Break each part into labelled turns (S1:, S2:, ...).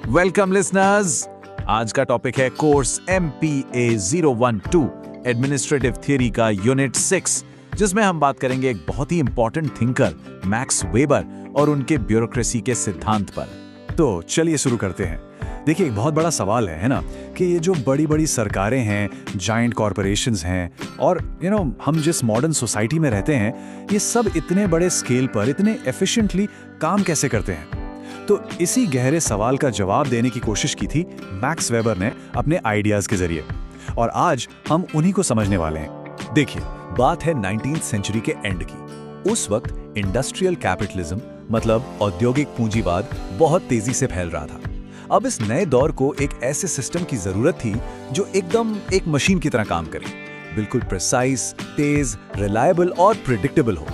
S1: Welcome listeners. आज का topic है कोर्स MPA 012 एडमिनिस्ट्रेटिव थियरी का यूनिट 6, जिसमें हम बात करेंगे एक बहुत ही इंपॉर्टेंट थिंकर मैक्स वेबर और उनके ब्यूरोक्रेसी के सिद्धांत पर।
S2: तो चलिए शुरू करते हैं। देखिए, एक बहुत बड़ा सवाल है ना, कि ये जो बड़ी बड़ी सरकारें हैं, जायंट कॉरपोरेशंस हैं, और हम जिस मॉडर्न सोसाइटी में रहते हैं, ये सब इतने बड़े स्केल पर इतने एफिशिएंटली काम कैसे करते हैं। तो इसी गहरे सवाल का जवाब देने की कोशिश की थी मैक्स वेबर ने अपने आइडियाज के जरिए, और आज हम उन्हीं को समझने वाले हैं।
S3: देखिए, बात है 19th सेंचुरी के एंड की। उस वक्त इंडस्ट्रियल कैपिटलिज्म मतलब औद्योगिक पूंजीवाद बहुत तेजी से फैल रहा था। अब इस नए दौर को एक ऐसे सिस्टम की जरूरत थी जो एकदम एक मशीन की तरह काम करे, बिल्कुल प्रिसाइज, तेज, रिलायबल और प्रिडिक्टेबल हो।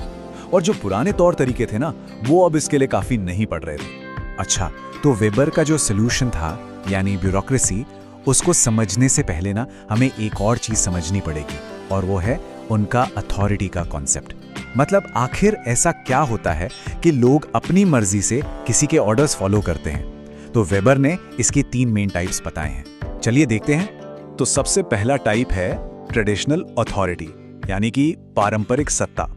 S3: और जो पुराने तौर तरीके थे ना, वो अब इसके लिए काफी नहीं पड़ रहे थे।
S1: अच्छा, तो वेबर का जो सोल्यूशन था यानी ब्यूरोक्रेसी, उसको समझने से पहले ना हमें एक और चीज समझनी पड़ेगी, और वो है उनका अथॉरिटी का कॉन्सेप्ट। मतलब आखिर ऐसा क्या होता है कि लोग अपनी मर्जी से किसी के ऑर्डर्स फॉलो करते हैं। तो वेबर ने इसके 3 मेन टाइप्स बताए हैं। चलिए देखते हैं।
S2: तो सबसे पहला टाइप है ट्रेडिशनल अथॉरिटी, यानी कि पारंपरिक सत्ता।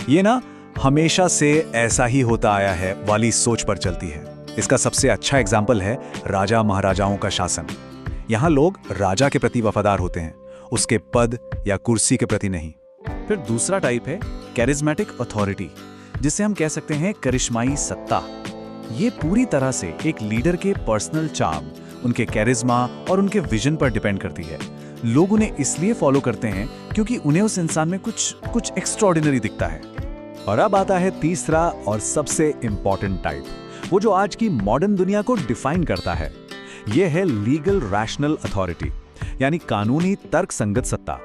S2: ये ना हमेशा से ऐसा ही होता आया है वाली सोच पर चलती है। इसका सबसे अच्छा एग्जाम्पल है राजा महाराजाओं का शासन। यहाँ लोग राजा के प्रति वफादार होते हैं, उसके पद या कुर्सी के प्रति नहीं।
S3: फिर दूसरा टाइप है कैरिज्मेटिक अथॉरिटी, जिसे हम कह सकते हैं करिश्माई सत्ता। ये पूरी तरह से एक लीडर के पर्सनल चार्म, उनके कैरिज्मा और उनके विजन पर डिपेंड करती है। लोग उन्हें इसलिए फॉलो करते हैं क्योंकि उन्हें उस इंसान में कुछ एक्स्ट्राऑर्डिनरी दिखता है।
S2: और अब आता है तीसरा और सबसे इंपॉर्टेंट टाइप, वो जो आज की मॉडर्न दुनिया को डिफाइन करता है। यह है लीगल रैशनल अथॉरिटी, यानी कानूनी तर्क संगत सत्ता।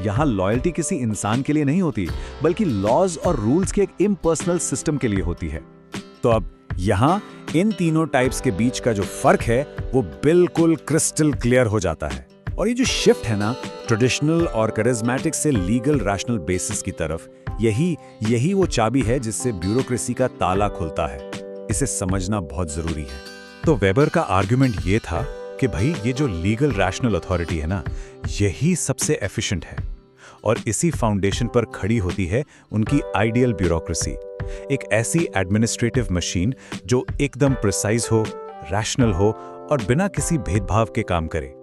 S2: यहां लॉयल्टी किसी इंसान के लिए नहीं होती, बल्कि लॉज और रूल्स के एक इम्पर्सनल सिस्टम के लिए होती है। तो अब यहां इन तीनों टाइप्स के बीच का जो फर्क है वो बिल्कुल क्रिस्टल क्लियर हो जाता है। और ये जो शिफ्ट है ना, ट्रेडिशनल और करिज्मेटिक से लीगल रैशनल बेसिस की तरफ, यही वो चाबी है जिससे ब्यूरोक्रेसी का ताला खुलता है। इसे समझना बहुत जरूरी है।
S1: तो वेबर का आर्गुमेंट ये था कि भाई, ये जो लीगल रैशनल अथॉरिटी है ना, यही सबसे एफिशिएंट है, और इसी फाउंडेशन पर खड़ी होती है उनकी आइडियल ब्यूरोक्रेसी। एक ऐसी एडमिनिस्ट्रेटिव मशीन जो एकदम प्रिसाइज हो, रैशनल हो और बिना किसी भेदभाव के काम करे।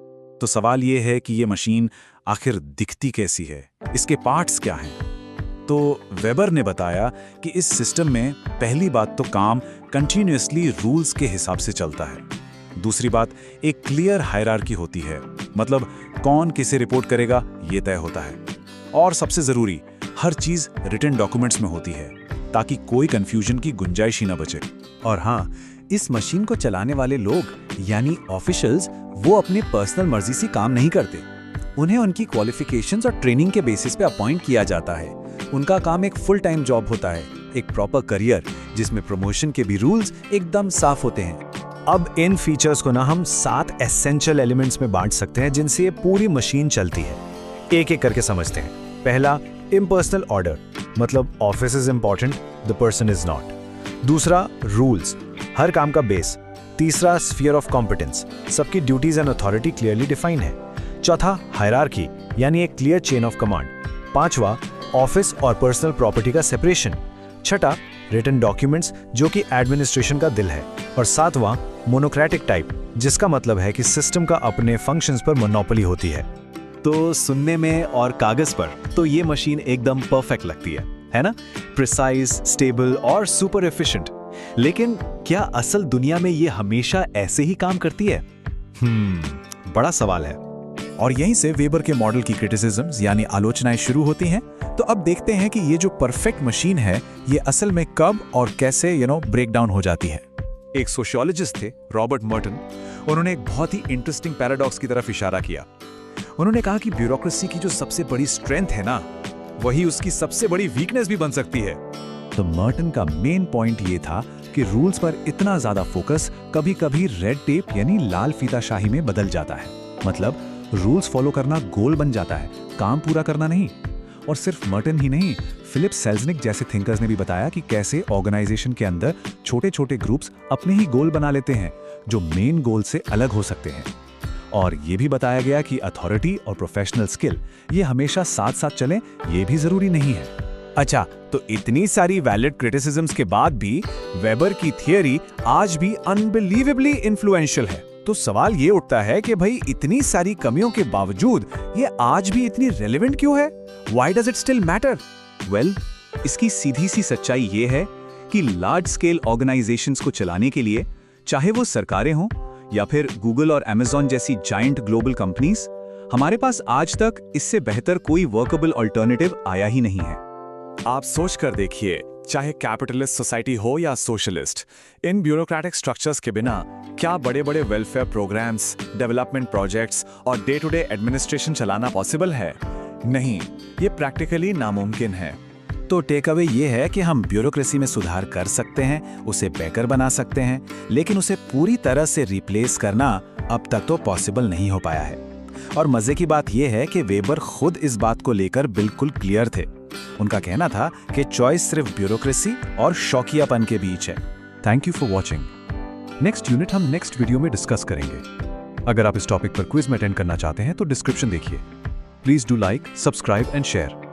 S2: तो सवाल ये है कि ये मशीन आखिर दिखती कैसी है, इसके पार्ट्स क्या हैं? तो वेबर ने बताया कि इस सिस्टम में पहली बात तो काम कंटिन्यूअसली रूल्स के हिसाब से चलता है। दूसरी बात, एक क्लियर हायरार्की होती है, मतलब कौन किसे रिपोर्ट करेगा ये तय होता है। और सबसे जरूरी, हर चीज रिटन डॉक्यूमेंट्स में होती है ताकि कोई कंफ्यूजन की गुंजाइश ही ना बचे।
S3: और हाँ, इस मशीन को चलाने वाले लोग यानी ऑफिशियल्स, वो अपने पर्सनल मर्जी से काम नहीं करते। उन्हें उनकी क्वालिफिकेशंस और ट्रेनिंग के बेसिस पे अपॉइंट किया जाता है। उनका काम एक फुल टाइम जॉब होता है, एक प्रॉपर करियर जिसमें प्रमोशन के भी रूल्स एकदम साफ होते हैं।
S4: अब इन फीचर्स को ना हम 7 एसेंशियल एलिमेंट्स में बांट सकते हैं जिनसे ये पूरी मशीन चलती है। एक एक करके समझते हैं। पहला, इम्पर्सनल ऑर्डर, मतलब office is important, the person is not. दूसरा, रूल्स, हर काम का बेस। तीसरा, स्फीयर ऑफ कॉम्पिटेंस, सबकी duties and authority clearly define है। चौथा, हायरार्की, यानी एक क्लियर चेन ऑफ कमांड। पांचवा, ऑफिस और पर्सनल प्रॉपर्टी का सेपरेशन। छठा, रिटन डॉक्यूमेंट्स, जो कि एडमिनिस्ट्रेशन का दिल है। और सातवां, मोनोक्रेटिक टाइप, जिसका मतलब है कि सिस्टम का अपने फंक्शंस पर मोनोपोली होती है।
S3: तो सुनने में और कागज पर तो ये मशीन एकदम परफेक्ट लगती है ना? प्रिसाइज, स्टेबल और सुपर एफिशिएंट। लेकिन क्या असल दुनिया में ये हमेशा ऐसे ही काम करती है?
S1: बड़ा सवाल है। और यहीं से वेबर के मॉडल की क्रिटिसिज्म्स यानी आलोचनाएं शुरू होती हैं। तो अब देखते हैं कि ये जो परफेक्ट मशीन है, ये असल में कब और कैसे ब्रेक डाउन हो जाती है।
S2: एक सोशियोलॉजिस्ट थे, रॉबर्ट मर्टन। उन्होंने एक बहुत ही इंटरेस्टिंग पैराडॉक्स की तरफ इशारा किया। उन्होंने कहा कि ब्यूरोक्रेसी की जो सबसे बड़ी स्ट्रेंथ है ना, वही उसकी सबसे बड़ी वीकनेस भी बन सकती है।
S1: तो मर्टन का मेन पॉइंट ये था कि रूल्स पर इतना ज्यादा फोकस कभी कभी रेड टेप यानी लाल फीताशाही में बदल जाता है। मतलब रूल्स फॉलो करना गोल बन जाता है, काम पूरा करना नहीं। और सिर्फ मर्टन ही नहीं, फिलिप सेल्जनिक जैसे थिंकर्स ने भी बताया कि कैसे ऑर्गेनाइजेशन के अंदर छोटे छोटे ग्रुप्स अपने ही गोल बना लेते हैं,
S2: जो मेन गोल से अलग हो सकते हैं। और ये भी बताया गया कि अथॉरिटी और प्रोफेशनल स्किल ये हमेशा साथ साथ चलें, ये भी जरूरी नहीं है।
S3: अच्छा, तो इतनी सारी वैलिड क्रिटिसिज्म्स के बाद भी वेबर की थियरी आज भी अनबिलीवेबली इन्फ्लुएंशियल है। तो सवाल ये उठता है कि भाई इतनी सारी कमियों के बावजूद ये आज भी इतनी रेलेवेंट क्यों है? Why does it still matter?
S1: Well, इसकी सीधी सी सच्चाई ये है कि लार्ज स्केल ऑर्गेनाइजेशंस को चलाने के लिए, चाहे वो सरकारें हों या फिर गूगल और अमेज़न जैसी जायंट ग्लोबल कंपनीज, हमारे पास आज तक इससे बेहतर कोई वर्केबल अल्टरनेटिव आया ही नहीं है।
S3: आप सोच कर देखिए, चाहे कैपिटलिस्ट सोसाइटी हो या सोशलिस्ट, इन ब्यूरोक्रेटिक स्ट्रक्चर्स के बिना क्या बड़े बड़े वेलफेयर प्रोग्राम्स, डेवलपमेंट प्रोजेक्ट्स और डे टू डे एडमिनिस्ट्रेशन चलाना पॉसिबल है? नहीं, ये प्रैक्टिकली नामुमकिन है।
S2: तो टेक अवे ये है कि हम ब्यूरोक्रेसी में सुधार कर सकते हैं, उसे बेहतर बना सकते हैं, लेकिन उसे पूरी तरह से रिप्लेस करना अब तक तो पॉसिबल नहीं हो पाया है। और मजे की बात यह है कि वेबर खुद इस बात को लेकर बिल्कुल क्लियर थे। उनका कहना था कि चॉइस सिर्फ ब्यूरोक्रेसी और शौकियापन के बीच है। Thank you for watching. Next unit हम नेक्स्ट वीडियो में डिस्कस करेंगे। अगर आप इस टॉपिक पर क्विज में अटेंड करना चाहते हैं तो डिस्क्रिप्शन देखिए। Please do like, subscribe and share.